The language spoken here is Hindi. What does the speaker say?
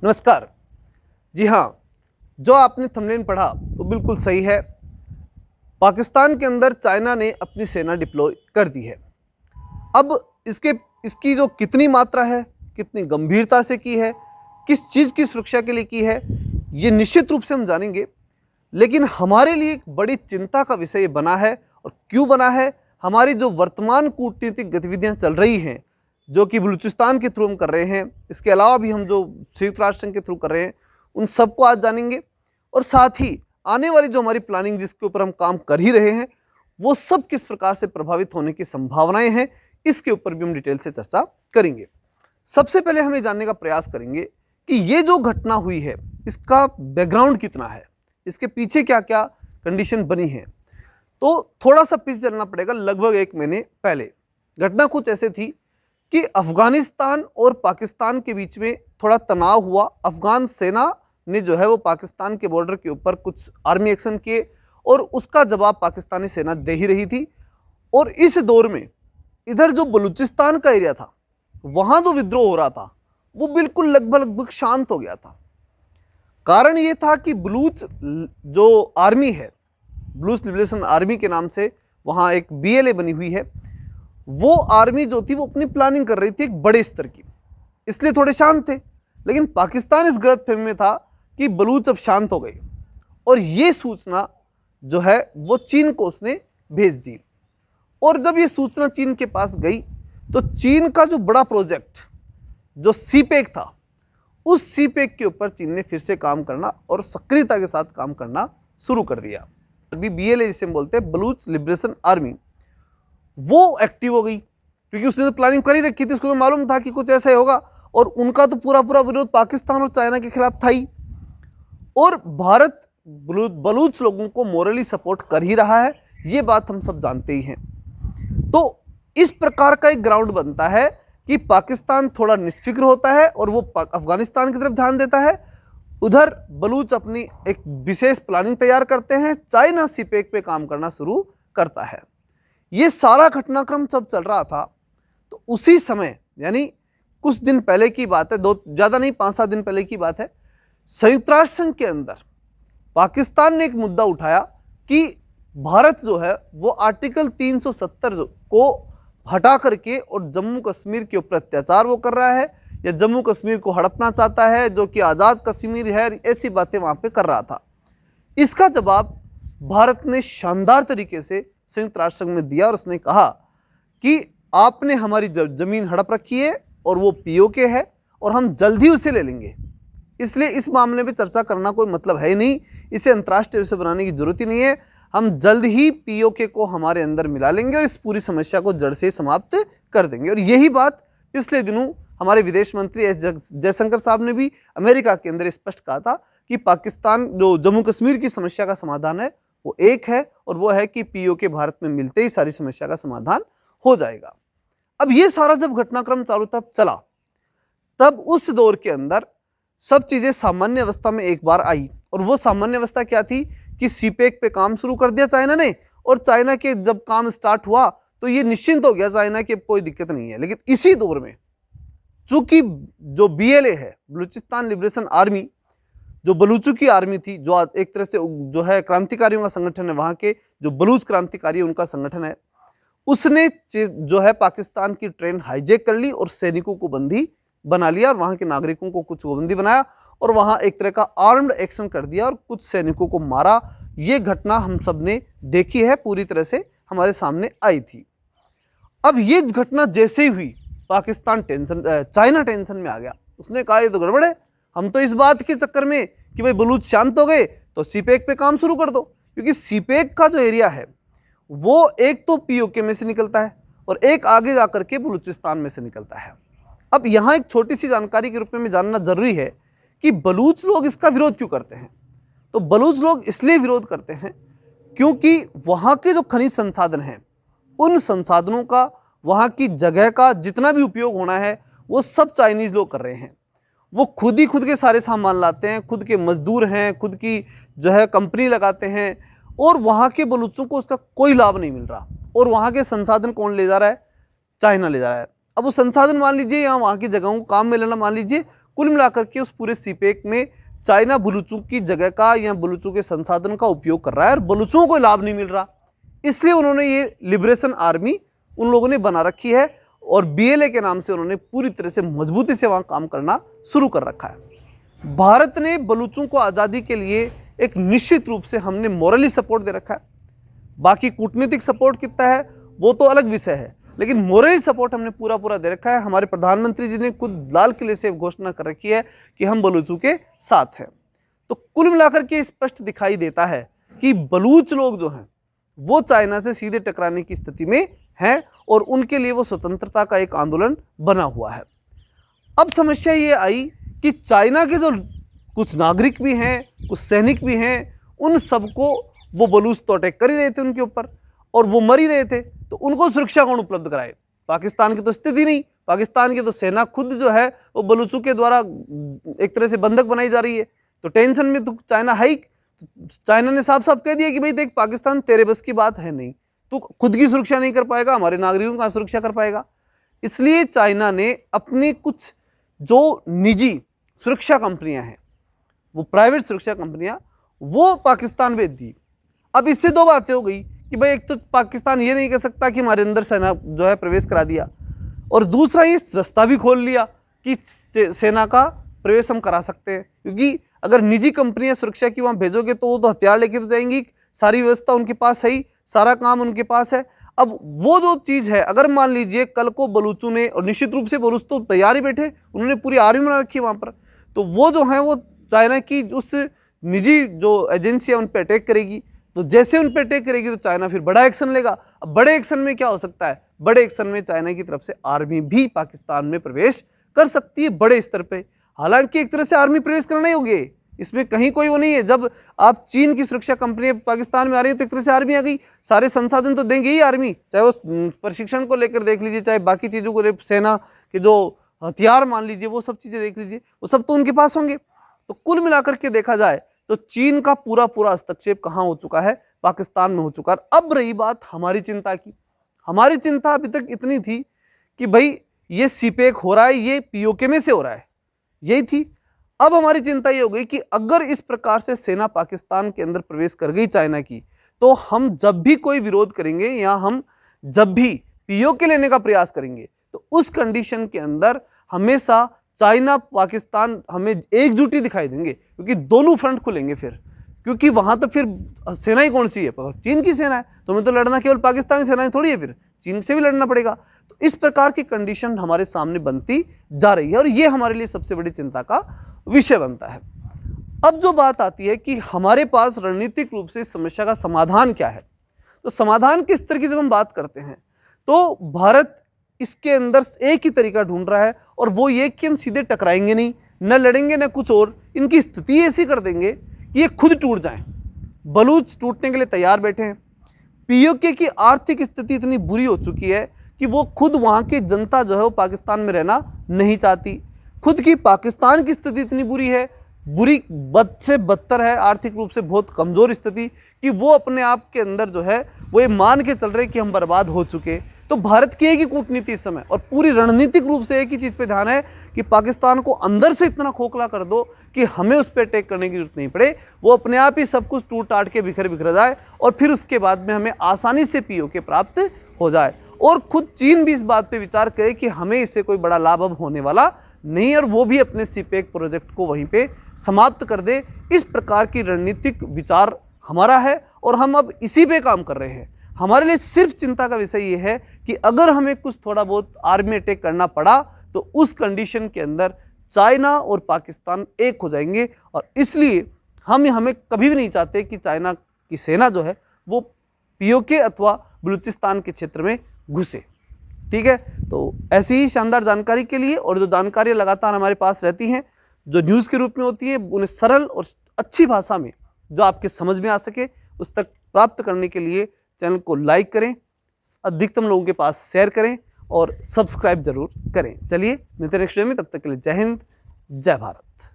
नमस्कार। जी हाँ, जो आपने थंबनेल पढ़ा वो बिल्कुल सही है। पाकिस्तान के अंदर चाइना ने अपनी सेना डिप्लॉय कर दी है। अब इसके इसकी जो कितनी मात्रा है, कितनी गंभीरता से की है, किस चीज़ की सुरक्षा के लिए की है, ये निश्चित रूप से हम जानेंगे। लेकिन हमारे लिए एक बड़ी चिंता का विषय ये बना है। और क्यों बना है? हमारी जो वर्तमान कूटनीतिक गतिविधियां चल रही हैं, जो कि बलूचिस्तान के थ्रू हम कर रहे हैं, इसके अलावा भी हम जो संयुक्त राष्ट्र संघ के थ्रू कर रहे हैं, उन सबको आज जानेंगे। और साथ ही आने वाली जो हमारी प्लानिंग, जिसके ऊपर हम काम कर ही रहे हैं, वो सब किस प्रकार से प्रभावित होने की संभावनाएं हैं, इसके ऊपर भी हम डिटेल से चर्चा करेंगे। सबसे पहले हम ये जानने का प्रयास करेंगे कि ये जो घटना हुई है, इसका बैकग्राउंड कितना है, इसके पीछे क्या क्या कंडीशन बनी है। तो थोड़ा सा पीछे चलना पड़ेगा। लगभग 1 महीने पहले घटना कुछ ऐसे थी कि अफगानिस्तान और पाकिस्तान के बीच में थोड़ा तनाव हुआ। अफगान सेना ने जो है वो पाकिस्तान के बॉर्डर के ऊपर कुछ आर्मी एक्शन किए और उसका जवाब पाकिस्तानी सेना दे ही रही थी। और इस दौर में इधर जो बलूचिस्तान का एरिया था, वहाँ जो विद्रोह हो रहा था, वो बिल्कुल लगभग शांत हो गया था। कारण ये था कि बलूच जो आर्मी है, बलूच लिबरेशन आर्मी के नाम से वहाँ एक BLA बनी हुई है, वो आर्मी जो थी वो अपनी प्लानिंग कर रही थी एक बड़े स्तर की, इसलिए थोड़े शांत थे। लेकिन पाकिस्तान इस गलतफहमी में था कि बलूच अब शांत हो गई, और ये सूचना जो है वो चीन को उसने भेज दी। और जब ये सूचना चीन के पास गई तो चीन का जो बड़ा प्रोजेक्ट जो CPEC था, उस CPEC के ऊपर चीन ने फिर से काम करना और सक्रियता के साथ काम करना शुरू कर दिया। अभी BLA जिसे हम बोलते हैं, बलूच लिबरेशन आर्मी, वो एक्टिव हो गई, क्योंकि उसने तो प्लानिंग कर ही रखी थी। उसको तो मालूम था कि कुछ ऐसा ही होगा। और उनका तो पूरा विरोध पाकिस्तान और चाइना के खिलाफ था ही। और भारत बलूच लोगों को मोरली सपोर्ट कर ही रहा है, ये बात हम सब जानते ही हैं। तो इस प्रकार का एक ग्राउंड बनता है कि पाकिस्तान थोड़ा निष्फिक्र होता है और वो अफगानिस्तान की तरफ ध्यान देता है। उधर बलूच अपनी एक विशेष प्लानिंग तैयार करते हैं, चाइना CPEC पे काम करना शुरू करता है। ये सारा घटनाक्रम जब चल रहा था तो उसी समय, यानी कुछ दिन पहले की बात है, ज़्यादा नहीं, 5-7 दिन पहले की बात है, संयुक्त राष्ट्र संघ के अंदर पाकिस्तान ने एक मुद्दा उठाया कि भारत जो है वो आर्टिकल 370 को हटा करके और जम्मू कश्मीर के ऊपर अत्याचार वो कर रहा है, या जम्मू कश्मीर को हड़पना चाहता है, जो कि आज़ाद कश्मीर है, ऐसी बातें वहाँ पे कर रहा था। इसका जवाब भारत ने शानदार तरीके से संयुक्त राष्ट्र संघ में दिया और उसने कहा कि आपने हमारी ज़मीन हड़प रखी है और वो POK है और हम जल्द ही उसे ले लेंगे, इसलिए इस मामले में चर्चा करना कोई मतलब है ही नहीं, इसे अंतर्राष्ट्रीय विषय बनाने की जरूरत ही नहीं है। हम जल्द ही POK को हमारे अंदर मिला लेंगे और इस पूरी समस्या को जड़ से समाप्त कर देंगे। और यही बात पिछले दिनों हमारे विदेश मंत्री S जयशंकर साहब ने भी अमेरिका के अंदर स्पष्ट कहा था कि पाकिस्तान जो जम्मू कश्मीर की समस्या का समाधान है वो एक है, और वो है कि POK भारत में मिलते ही सारी समस्या का समाधान हो जाएगा। अब ये सारा जब घटनाक्रम चारों तरफ चला, तब उस दौर के अंदर सब चीज़ें सामान्य अवस्था में एक बार आई। और वो सामान्य अवस्था क्या थी कि CPEC पे काम शुरू कर दिया चाइना ने, और चाइना के जब काम स्टार्ट हुआ तो ये निश्चिंत हो गया चाइना की कोई दिक्कत नहीं है। लेकिन इसी दौर में चूंकि जो BLA है, बलूचिस्तान लिबरेशन आर्मी, जो बलूचों की आर्मी थी, जो एक तरह से जो है क्रांतिकारियों का संगठन है, वहाँ के जो बलूच क्रांतिकारी उनका संगठन है, उसने जो है पाकिस्तान की ट्रेन हाईजैक कर ली और सैनिकों को बंदी बना लिया, और वहाँ के नागरिकों को कुछ बंदी बनाया और वहाँ एक तरह का आर्म्ड एक्शन कर दिया और कुछ सैनिकों को मारा। ये घटना हम सब ने देखी है, पूरी तरह से हमारे सामने आई थी। अब ये घटना जैसे ही हुई, पाकिस्तान चाइना टेंशन में आ गया। उसने कहा ये तो गड़बड़ है, हम तो इस बात के चक्कर में कि भाई बलूच शांत हो गए तो CPEC पे काम शुरू कर दो, क्योंकि CPEC का जो एरिया है वो एक तो POK में से निकलता है और एक आगे जाकर के बलूचिस्तान में से निकलता है। अब यहाँ एक छोटी सी जानकारी के रूप में जानना जरूरी है कि बलूच लोग इसका विरोध क्यों करते हैं। तो बलूच लोग इसलिए विरोध करते हैं क्योंकि वहाँ के जो खनिज संसाधन हैं, उन संसाधनों का, वहाँ की जगह का जितना भी उपयोग होना है वो सब चाइनीज़ लोग कर रहे हैं। वो खुद ही खुद के सारे सामान लाते हैं, खुद के मजदूर हैं, खुद की जो है कंपनी लगाते हैं, और वहाँ के बलूचों को उसका कोई लाभ नहीं मिल रहा। और वहाँ के संसाधन कौन ले जा रहा है? चाइना ले जा रहा है। अब वो संसाधन मान लीजिए या वहाँ की जगहों को काम में लेना मान लीजिए, कुल मिलाकर के उस पूरे सीपेक में चाइना बलूचों की जगह का या बलूचों के संसाधन का उपयोग कर रहा है और बलूचों को लाभ नहीं मिल रहा, इसलिए उन्होंने ये लिबरेशन आर्मी उन लोगों ने बना रखी है और BLA के नाम से उन्होंने पूरी तरह से मजबूती से वहाँ काम करना शुरू कर रखा है। भारत ने बलूचों को आज़ादी के लिए एक निश्चित रूप से हमने मॉरली सपोर्ट दे रखा है। बाकी कूटनीतिक सपोर्ट कितना है वो तो अलग विषय है, लेकिन मॉरली सपोर्ट हमने पूरा दे रखा है। हमारे प्रधानमंत्री जी ने खुद लाल किले से घोषणा कर रखी है कि हम बलूचों के साथ हैं। तो कुल मिलाकर के स्पष्ट दिखाई देता है कि बलूच लोग जो हैं वो चाइना से सीधे टकराने की स्थिति में हैं और उनके लिए वो स्वतंत्रता का एक आंदोलन बना हुआ है। अब समस्या ये आई कि चाइना के जो कुछ नागरिक भी हैं, कुछ सैनिक भी हैं, उन सबको वो बलूच तो अटैक कर ही रहे थे उनके ऊपर और वो मर ही रहे थे, तो उनको सुरक्षा कौन उपलब्ध कराए? पाकिस्तान की तो स्थिति नहीं, पाकिस्तान की तो सेना खुद जो है वो बलूचों के द्वारा एक तरह से बंधक बनाई जा रही है। तो टेंशन में तो चाइना है ही। चाइना ने साफ साफ कह दिया कि भाई देख, पाकिस्तान तेरे बस की बात है नहीं, तू खुद की सुरक्षा नहीं कर पाएगा, हमारे नागरिकों का सुरक्षा कर पाएगा। इसलिए चाइना ने अपनी कुछ जो निजी सुरक्षा कंपनियां हैं, वो प्राइवेट सुरक्षा कंपनियां, वो पाकिस्तान भेज दी। अब इससे दो बातें हो गई कि भाई एक तो पाकिस्तान ये नहीं कह सकता कि हमारे अंदर सेना जो है प्रवेश करा दिया, और दूसरा ये रास्ता भी खोल लिया कि सेना का प्रवेश हम करा सकते हैं, क्योंकि अगर निजी कंपनियां सुरक्षा की वहाँ भेजोगे तो वो तो हथियार लेके तो जाएंगी, सारी व्यवस्था उनके पास है ही, सारा काम उनके पास है। अब वो जो चीज़ है, अगर मान लीजिए कल को बलूचों ने, और निश्चित रूप से बलूच तो तैयार ही बैठे, उन्होंने पूरी आर्मी बना रखी है वहाँ पर, तो वो जो है वो चाइना की उस निजी जो एजेंसी है उन पर अटैक करेगी। तो जैसे उन पर अटैक करेगी तो चाइना फिर बड़ा एक्शन लेगा। अब बड़े एक्शन में क्या हो सकता है? बड़े एक्शन में चाइना की तरफ से आर्मी भी पाकिस्तान में प्रवेश कर सकती है बड़े स्तर पे। हालांकि एक तरह से आर्मी प्रवेश करना ही होगी, इसमें कहीं कोई वो नहीं है। जब आप चीन की सुरक्षा कंपनी पाकिस्तान में आ रही है तो एक तरह से आर्मी आ गई, सारे संसाधन तो देंगे ही आर्मी, चाहे वो प्रशिक्षण को लेकर देख लीजिए, चाहे बाकी चीज़ों को, सेना के जो हथियार मान लीजिए, वो सब चीज़ें देख लीजिए, वो सब तो उनके पास होंगे। तो कुल मिलाकर के देखा जाए तो चीन का पूरा हस्तक्षेप कहाँ हो चुका है? पाकिस्तान में हो चुका है। अब रही बात हमारी चिंता की। हमारी चिंता अभी तक इतनी थी कि भाई ये सीपेक हो रहा है, ये POK में से हो रहा है, यही थी। अब हमारी चिंता ये हो गई कि अगर इस प्रकार से सेना पाकिस्तान के अंदर प्रवेश कर गई चाइना की, तो हम जब भी कोई विरोध करेंगे या हम जब भी POK लेने का प्रयास करेंगे, तो उस कंडीशन के अंदर हमेशा चाइना पाकिस्तान हमें एकजुटी दिखाई देंगे, क्योंकि दोनों फ्रंट खुलेंगे फिर, क्योंकि वहां तो फिर सेना ही कौन सी है? चीन की सेना है, तो हमें तो लड़ना केवल पाकिस्तान की सेना थोड़ी है, फिर चीन से भी लड़ना पड़ेगा। तो इस प्रकार की कंडीशन हमारे सामने बनती जा रही है और ये हमारे लिए सबसे बड़ी चिंता का विषय बनता है। अब जो बात आती है कि हमारे पास रणनीतिक रूप से इस समस्या का समाधान क्या है, तो समाधान के स्तर की जब हम बात करते हैं तो भारत इसके अंदर एक ही तरीका ढूंढ रहा है, और वो ये कि हम सीधे टकराएंगे नहीं, न लड़ेंगे न कुछ और, इनकी स्थिति ऐसी कर देंगे कि ये खुद टूट जाएं। बलूच टूटने के लिए तैयार बैठे हैं। POK की आर्थिक स्थिति इतनी बुरी हो चुकी है कि वो खुद वहाँ की जनता जो है वो पाकिस्तान में रहना नहीं चाहती। खुद की पाकिस्तान की स्थिति इतनी बुरी है, बुरी बद से बदतर है, आर्थिक रूप से बहुत कमज़ोर स्थिति, कि वो अपने आप के अंदर जो है वो ये मान के चल रहे कि हम बर्बाद हो चुके। तो भारत की एक ही कूटनीति इस समय और पूरी रणनीतिक रूप से एक ही चीज़ पे ध्यान है कि पाकिस्तान को अंदर से इतना खोखला कर दो कि हमें उस पर अटैक करने की जरूरत नहीं पड़े, वो अपने आप ही सब कुछ टूट टाट के बिखर जाए और फिर उसके बाद में हमें आसानी से POK प्राप्त हो जाए। और खुद चीन भी इस बात पे विचार करे कि हमें इससे कोई बड़ा लाभ अब होने वाला नहीं है और वो भी अपने सीपेक प्रोजेक्ट को वहीं पे समाप्त कर दे। इस प्रकार की रणनीतिक विचार हमारा है और हम अब इसी पे काम कर रहे हैं। हमारे लिए सिर्फ चिंता का विषय ये है कि अगर हमें कुछ थोड़ा बहुत आर्मी अटैक करना पड़ा तो उस कंडीशन के अंदर चाइना और पाकिस्तान एक हो जाएंगे और इसलिए हमें कभी भी नहीं चाहते कि चाइना की सेना जो है वो POK अथवा बलूचिस्तान के क्षेत्र में घुसे। ठीक है, तो ऐसी ही शानदार जानकारी के लिए और जो जानकारियाँ लगातार हमारे पास रहती हैं जो न्यूज़ के रूप में होती है उन्हें सरल और अच्छी भाषा में जो आपके समझ में आ सके उस तक प्राप्त करने के लिए चैनल को लाइक करें, अधिकतम लोगों के पास शेयर करें और सब्सक्राइब जरूर करें। चलिए मिलते हैं नेक्स्ट वीडियो में, तब तक के लिए जय हिंद, जय भारत।